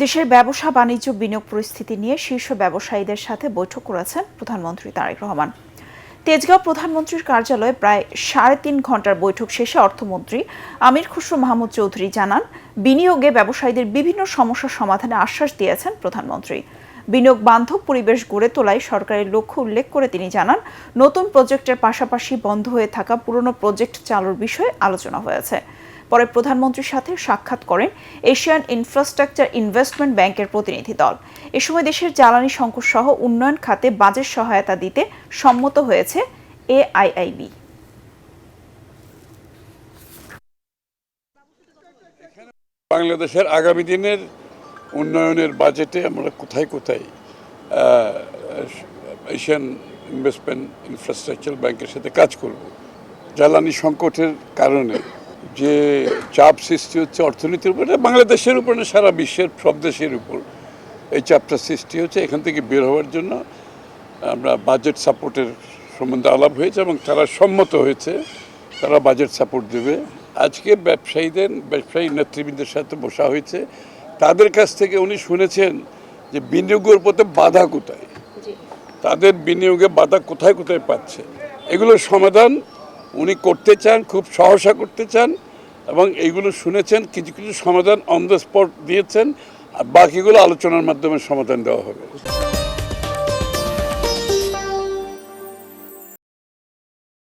দেশের ব্যবসা বাণিজ্য বিনিয়োগ পরিস্থিতি নিয়ে শীর্ষ ব্যবসায়ীদের সাথে বৈঠক করেছেন প্রধানমন্ত্রী তারেক রহমান। তেজগাঁও প্রধানমন্ত্রীর কার্যালয়ে প্রায় ৩.৫ ঘণ্টার বৈঠক শেষে অর্থমন্ত্রী আমির খসরু মাহমুদ চৌধুরী জানান, বিনিয়োগে ব্যবসায়ীদের বিভিন্ন সমস্যার সমাধানে আশ্বাস দিয়েছেন প্রধানমন্ত্রী। বিনিয়োগ বান্ধব পরিবেশ গড়ে তোলাই সরকারের লক্ষ্য উল্লেখ করে তিনি জানান, নতুন প্রজেক্টের পাশাপাশি বন্ধ হয়ে থাকা পুরনো প্রজেক্ট চালুর বিষয়ে আলোচনা হয়েছে। পরে প্রধানমন্ত্রীর সাথে সাক্ষাৎ করেন এশিয়ান ইনফ্রাস্ট্রাকচার ইনভেস্টমেন্ট ব্যাংকের প্রতিনিধি দল। এ সময় দেশের জ্বালানি সংকট সহ উন্নয়ন খাতে বাজেট সহায়তা দিতে সম্মত হয়েছে এআইআইবি। বাংলাদেশের আগামী দিনের উন্নয়নের বাজেটে আমরা কোথায় কোথায় এশিয়ান ইনভেস্টমেন্ট ইনফ্রাস্ট্রাকচার ব্যাংকের সাথে কাজ করব। জ্বালানি সংকটের কারণে যে চাপ সৃষ্টি হচ্ছে অর্থনীতির উপরে, বাংলাদেশের উপর না সারা বিশ্বের সব দেশের উপর এই চাপটা সৃষ্টি হচ্ছে। এখান থেকে বের হওয়ার জন্য আমরা বাজেট সাপোর্টের সম্বন্ধে আলাপ হয়েছে এবং তারা সম্মত হয়েছে, তারা বাজেট সাপোর্ট দেবে। আজকে ব্যবসায়ী নেতৃবৃন্দের সাথে বসা হয়েছে, তাদের কাছ থেকে উনি শুনেছেন যে বিনিয়োগের পথে বাধা কোথায়, তাদের বিনিয়োগে বাধা কোথায় কোথায় পাচ্ছে, এগুলোর সমাধান উনি করতে চান, খুব সহসা করতে চান এবং এইগুলো শুনেছেন। কিছু কিছু সমাধান অন দ্য স্পট দিয়েছেন, আর বাকিগুলো আলোচনার মাধ্যমে সমাধান দেওয়া হবে।